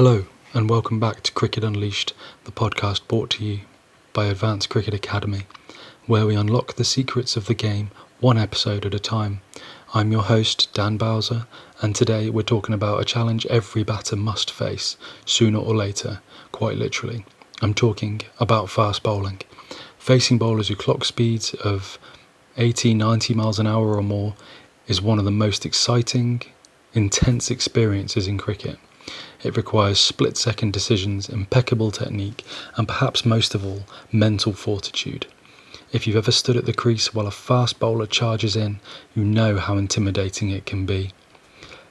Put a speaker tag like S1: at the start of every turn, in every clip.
S1: Hello and welcome back to Cricket Unleashed, the podcast brought to you by Advanced Cricket Academy, where we unlock the secrets of the game one episode at a time. I'm your host, Dan Bowser, and today we're talking about a challenge every batter must face, sooner or later, quite literally. I'm talking about fast bowling. Facing bowlers who clock speeds of 80, 90 miles an hour or more is one of the most exciting, intense experiences in cricket. It requires split-second decisions, impeccable technique, and perhaps most of all, mental fortitude. If you've ever stood at the crease while a fast bowler charges in, you know how intimidating it can be.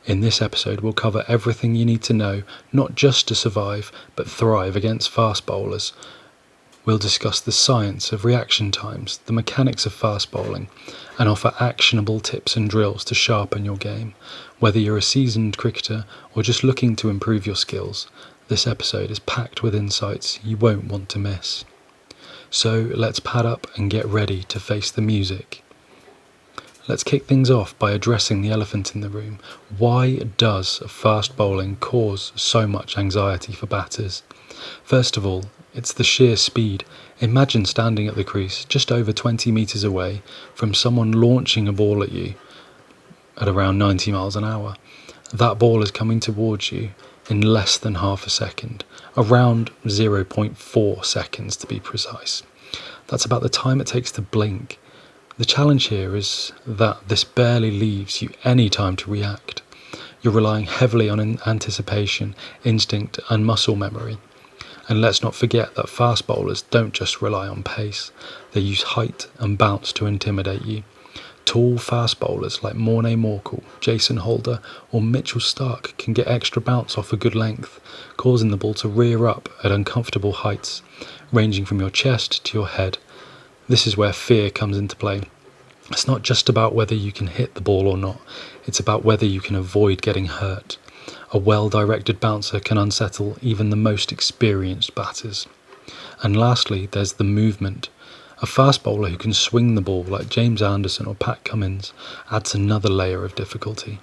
S1: In this episode, we'll cover everything you need to know, not just to survive, but thrive against fast bowlers. We'll discuss the science of reaction times, the mechanics of fast bowling, and offer actionable tips and drills to sharpen your game. Whether you're a seasoned cricketer or just looking to improve your skills, this episode is packed with insights you won't want to miss. So let's pad up and get ready to face the music. Let's kick things off by addressing the elephant in the room. Why does fast bowling cause so much anxiety for batters? First of all, it's the sheer speed. Imagine standing at the crease just over 20 metres away from someone launching a ball at you at around 90 miles an hour. That ball is coming towards you in less than half a second, around 0.4 seconds to be precise. That's about the time it takes to blink. The challenge here is that this barely leaves you any time to react. You're relying heavily on anticipation, instinct and muscle memory. And let's not forget that fast bowlers don't just rely on pace, they use height and bounce to intimidate you. Tall fast bowlers like Morne Morkel, Jason Holder or Mitchell Starc can get extra bounce off a good length, causing the ball to rear up at uncomfortable heights, ranging from your chest to your head. This is where fear comes into play. It's not just about whether you can hit the ball or not, it's about whether you can avoid getting hurt. A well-directed bouncer can unsettle even the most experienced batters. And lastly, there's the movement. A fast bowler who can swing the ball like James Anderson or Pat Cummins adds another layer of difficulty.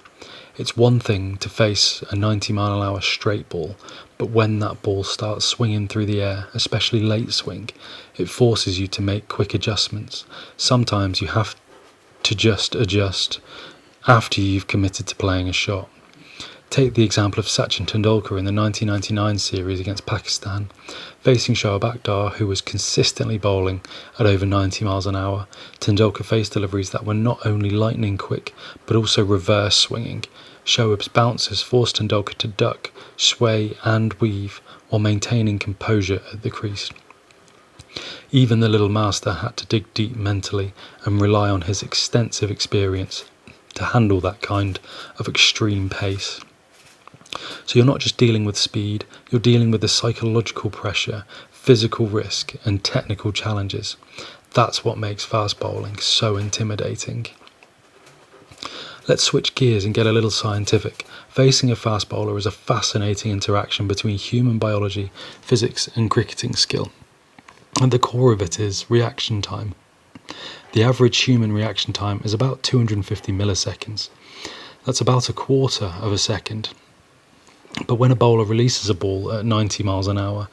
S1: It's one thing to face a 90-mile-an-hour straight ball, but when that ball starts swinging through the air, especially late swing, it forces you to make quick adjustments. Sometimes you have to just adjust after you've committed to playing a shot. Take the example of Sachin Tendulkar in the 1999 series against Pakistan. Facing Shoaib Akhtar, who was consistently bowling at over 90 miles an hour, Tendulkar faced deliveries that were not only lightning quick, but also reverse swinging. Shoaib's bounces forced Tendulkar to duck, sway and weave while maintaining composure at the crease. Even the little master had to dig deep mentally and rely on his extensive experience to handle that kind of extreme pace. So you're not just dealing with speed, you're dealing with the psychological pressure, physical risk and technical challenges. That's what makes fast bowling so intimidating. Let's switch gears and get a little scientific. Facing a fast bowler is a fascinating interaction between human biology, physics and cricketing skill. At the core of it is reaction time. The average human reaction time is about 250 milliseconds. That's about a quarter of a second. But when a bowler releases a ball at 90 miles an hour,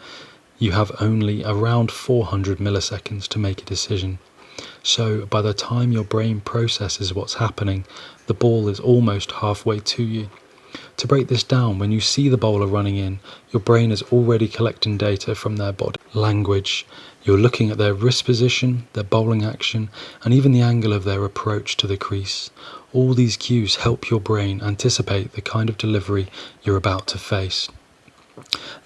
S1: you have only around 400 milliseconds to make a decision. So by the time your brain processes what's happening, the ball is almost halfway to you. To break this down, when you see the bowler running in, your brain is already collecting data from their body language. You're looking at their wrist position, their bowling action, and even the angle of their approach to the crease. All these cues help your brain anticipate the kind of delivery you're about to face.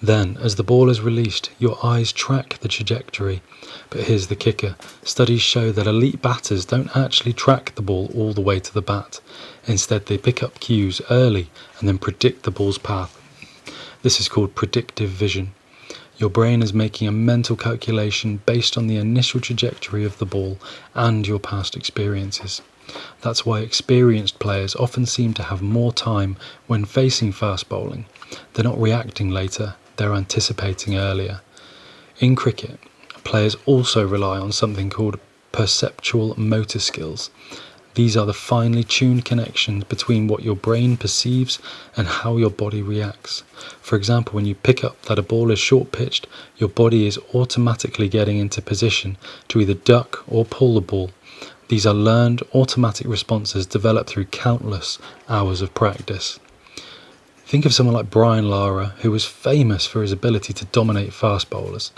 S1: Then, as the ball is released, your eyes track the trajectory. But here's the kicker. Studies show that elite batters don't actually track the ball all the way to the bat. Instead, they pick up cues early and then predict the ball's path. This is called predictive vision. Your brain is making a mental calculation based on the initial trajectory of the ball and your past experiences. That's why experienced players often seem to have more time when facing fast bowling. They're not reacting later, they're anticipating earlier. In cricket, players also rely on something called perceptual motor skills. These are the finely tuned connections between what your brain perceives and how your body reacts. For example, when you pick up that a ball is short pitched, your body is automatically getting into position to either duck or pull the ball. These are learned automatic responses developed through countless hours of practice. Think of someone like Brian Lara, who was famous for his ability to dominate fast bowlers.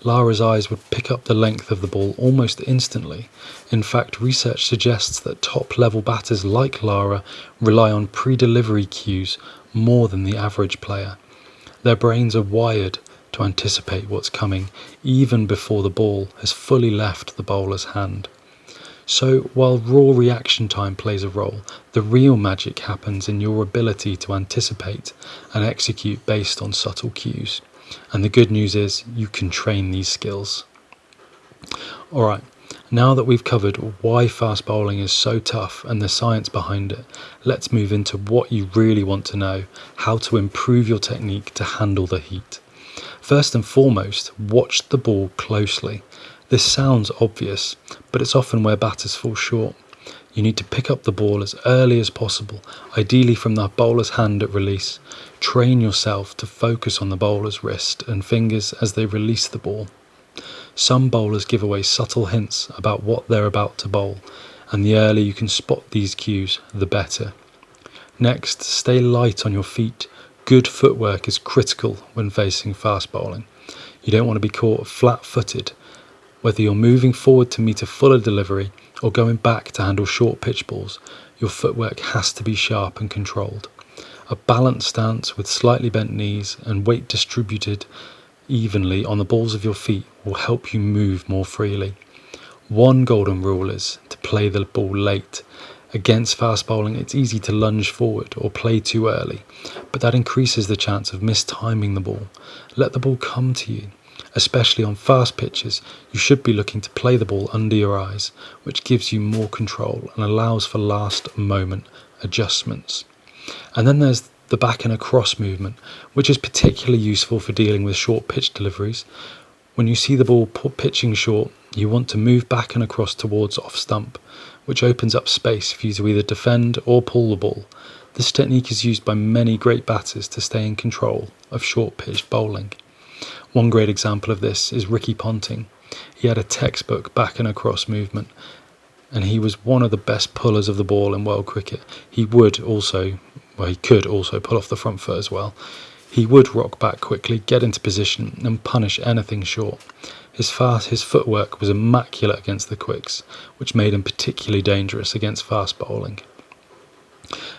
S1: Lara's eyes would pick up the length of the ball almost instantly. In fact, research suggests that top-level batters like Lara rely on pre-delivery cues more than the average player. Their brains are wired to anticipate what's coming even before the ball has fully left the bowler's hand. So, while raw reaction time plays a role, the real magic happens in your ability to anticipate and execute based on subtle cues. And the good news is, you can train these skills. Alright, now that we've covered why fast bowling is so tough and the science behind it, let's move into what you really want to know: how to improve your technique to handle the heat. First and foremost, watch the ball closely. This sounds obvious, but it's often where batters fall short. You need to pick up the ball as early as possible, ideally from the bowler's hand at release. Train yourself to focus on the bowler's wrist and fingers as they release the ball. Some bowlers give away subtle hints about what they're about to bowl, and the earlier you can spot these cues, the better. Next, stay light on your feet. Good footwork is critical when facing fast bowling. You don't want to be caught flat-footed. Whether you're moving forward to meet a fuller delivery or going back to handle short pitch balls, your footwork has to be sharp and controlled. A balanced stance with slightly bent knees and weight distributed evenly on the balls of your feet will help you move more freely. One golden rule is to play the ball late. Against fast bowling, it's easy to lunge forward or play too early, but that increases the chance of mistiming the ball. Let the ball come to you. Especially on fast pitches, you should be looking to play the ball under your eyes, which gives you more control and allows for last moment adjustments. And then there's the back and across movement, which is particularly useful for dealing with short pitch deliveries. When you see the ball pitching short, you want to move back and across towards off stump, which opens up space for you to either defend or pull the ball. This technique is used by many great batters to stay in control of short pitched bowling. One great example of this is Ricky Ponting. He had a textbook back and across movement, and he was one of the best pullers of the ball in world cricket. He could also pull off the front foot as well. He would rock back quickly, get into position and punish anything short. His footwork was immaculate against the quicks, which made him particularly dangerous against fast bowling.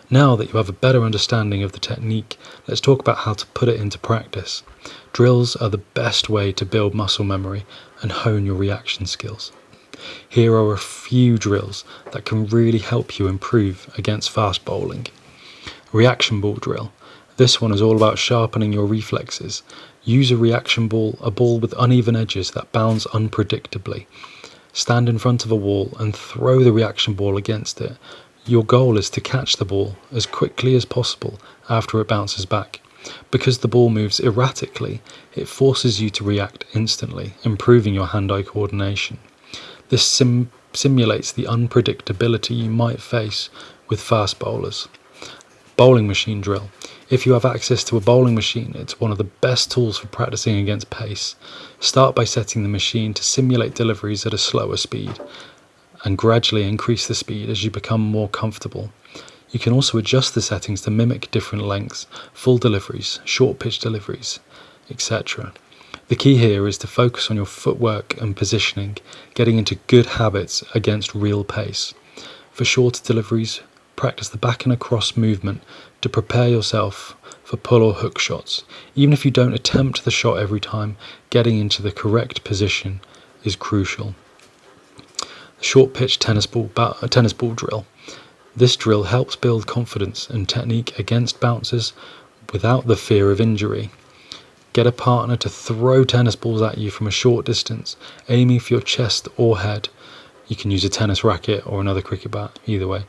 S1: Now that you have a better understanding of the technique, let's talk about how to put it into practice. Drills are the best way to build muscle memory and hone your reaction skills. Here are a few drills that can really help you improve against fast bowling. Reaction ball drill. This one is all about sharpening your reflexes. Use a reaction ball, a ball with uneven edges that bounce unpredictably. Stand in front of a wall and throw the reaction ball against it. Your goal is to catch the ball as quickly as possible after it bounces back. Because the ball moves erratically, it forces you to react instantly, improving your hand-eye coordination. This simulates the unpredictability you might face with fast bowlers. Bowling machine drill. If you have access to a bowling machine, it's one of the best tools for practicing against pace. Start by setting the machine to simulate deliveries at a slower speed, and gradually increase the speed as you become more comfortable. You can also adjust the settings to mimic different lengths, full deliveries, short pitch deliveries, etc. The key here is to focus on your footwork and positioning, getting into good habits against real pace. For shorter deliveries, practice the back and across movement to prepare yourself for pull or hook shots. Even if you don't attempt the shot every time, getting into the correct position is crucial. Short pitch tennis ball drill. This drill helps build confidence and technique against bouncers without the fear of injury. Get a partner to throw tennis balls at you from a short distance, aiming for your chest or head. You can use a tennis racket or another cricket bat, either way.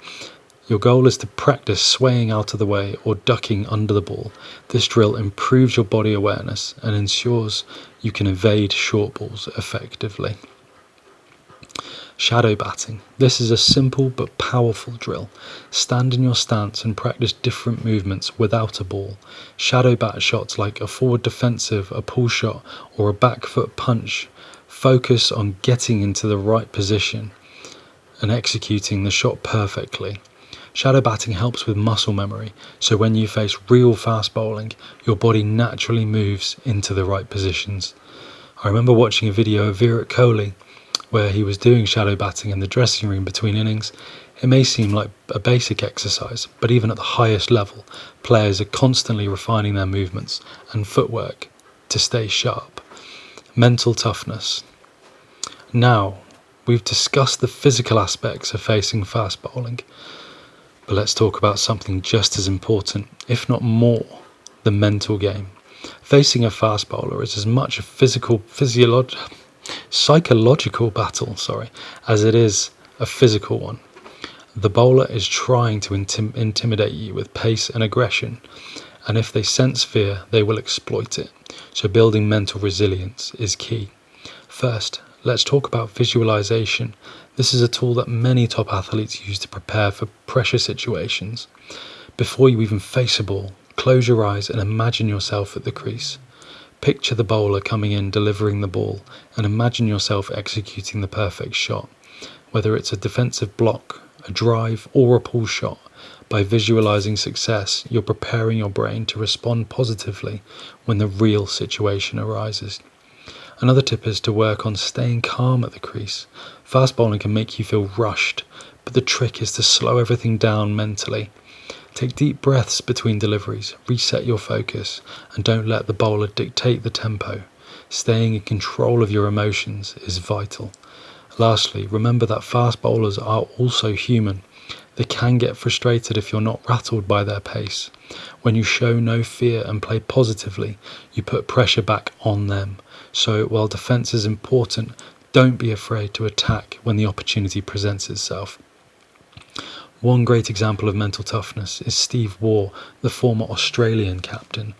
S1: Your goal is to practice swaying out of the way or ducking under the ball. This drill improves your body awareness and ensures you can evade short balls effectively. Shadow batting. This is a simple but powerful drill. Stand in your stance and practice different movements without a ball. Shadow bat shots like a forward defensive, a pull shot, or a back foot punch. Focus on getting into the right position and executing the shot perfectly. Shadow batting helps with muscle memory, so when you face real fast bowling, your body naturally moves into the right positions. I remember watching a video of Virat Kohli where he was doing shadow batting in the dressing room between innings. It may seem like a basic exercise, but even at the highest level, players are constantly refining their movements and footwork to stay sharp. Mental toughness. Now, we've discussed the physical aspects of facing fast bowling, but let's talk about something just as important, if not more, the mental game. Facing a fast bowler is as much a psychological battle, as it is a physical one. The bowler is trying to intimidate you with pace and aggression, and if they sense fear, they will exploit it. So building mental resilience is key. First, let's talk about visualization. This is a tool that many top athletes use to prepare for pressure situations. Before you even face a ball, close your eyes and imagine yourself at the crease. Picture the bowler coming in, delivering the ball, and imagine yourself executing the perfect shot. Whether it's a defensive block, a drive, or a pull shot, by visualizing success, you're preparing your brain to respond positively when the real situation arises. Another tip is to work on staying calm at the crease. Fast bowling can make you feel rushed, but the trick is to slow everything down mentally. Take deep breaths between deliveries, reset your focus, and don't let the bowler dictate the tempo. Staying in control of your emotions is vital. Lastly, remember that fast bowlers are also human. They can get frustrated if you're not rattled by their pace. When you show no fear and play positively, you put pressure back on them. So while defense is important, don't be afraid to attack when the opportunity presents itself. One great example of mental toughness is Steve Waugh, the former Australian captain.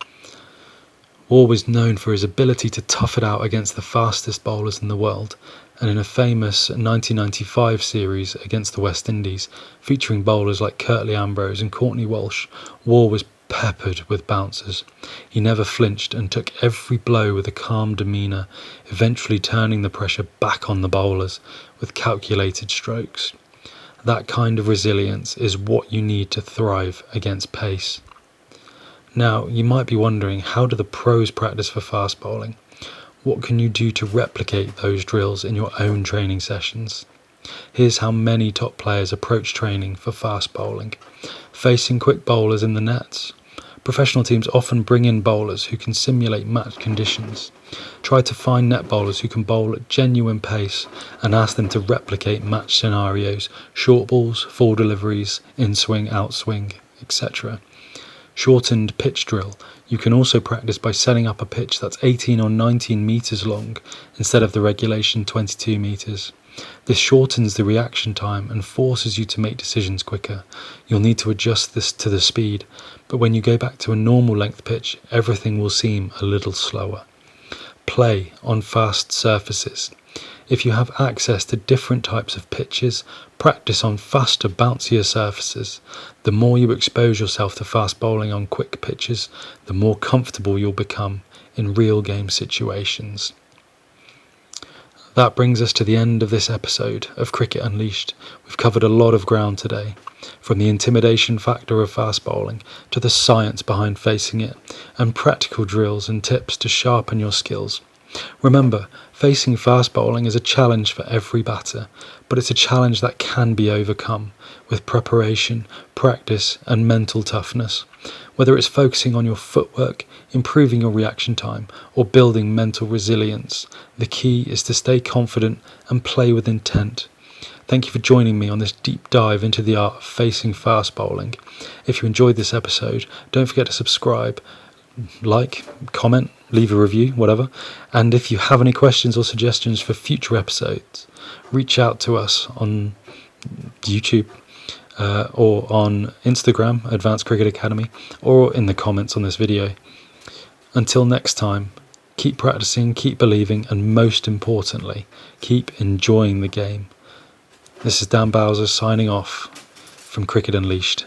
S1: Waugh was known for his ability to tough it out against the fastest bowlers in the world, and in a famous 1995 series against the West Indies, featuring bowlers like Curtly Ambrose and Courtney Walsh, Waugh was peppered with bouncers. He never flinched and took every blow with a calm demeanour, eventually turning the pressure back on the bowlers with calculated strokes. That kind of resilience is what you need to thrive against pace. Now, you might be wondering, how do the pros practice for fast bowling? What can you do to replicate those drills in your own training sessions? Here's how many top players approach training for fast bowling. Facing quick bowlers in the nets. Professional teams often bring in bowlers who can simulate match conditions. Try to find net bowlers who can bowl at genuine pace and ask them to replicate match scenarios, short balls, full deliveries, in-swing, outswing, etc. Shortened pitch drill. You can also practice by setting up a pitch that's 18 or 19 metres long instead of the regulation 22 metres. This shortens the reaction time and forces you to make decisions quicker. You'll need to adjust this to the speed, but when you go back to a normal length pitch, everything will seem a little slower. Play on fast surfaces. If you have access to different types of pitches, practice on faster, bouncier surfaces. The more you expose yourself to fast bowling on quick pitches, the more comfortable you'll become in real game situations. That brings us to the end of this episode of Cricket Unleashed. We've covered a lot of ground today, from the intimidation factor of fast bowling to the science behind facing it, and practical drills and tips to sharpen your skills. Remember, facing fast bowling is a challenge for every batter, but it's a challenge that can be overcome with preparation, practice, and mental toughness. Whether it's focusing on your footwork, improving your reaction time, or building mental resilience, the key is to stay confident and play with intent. Thank you for joining me on this deep dive into the art of facing fast bowling. If you enjoyed this episode, don't forget to subscribe, like, comment, leave a review, whatever. And if you have any questions or suggestions for future episodes, reach out to us on YouTube or on Instagram, Advanced Cricket Academy, or in the comments on this video. Until next time, keep practicing, keep believing, and most importantly, keep enjoying the game. This is Dan Bowser signing off from Cricket Unleashed.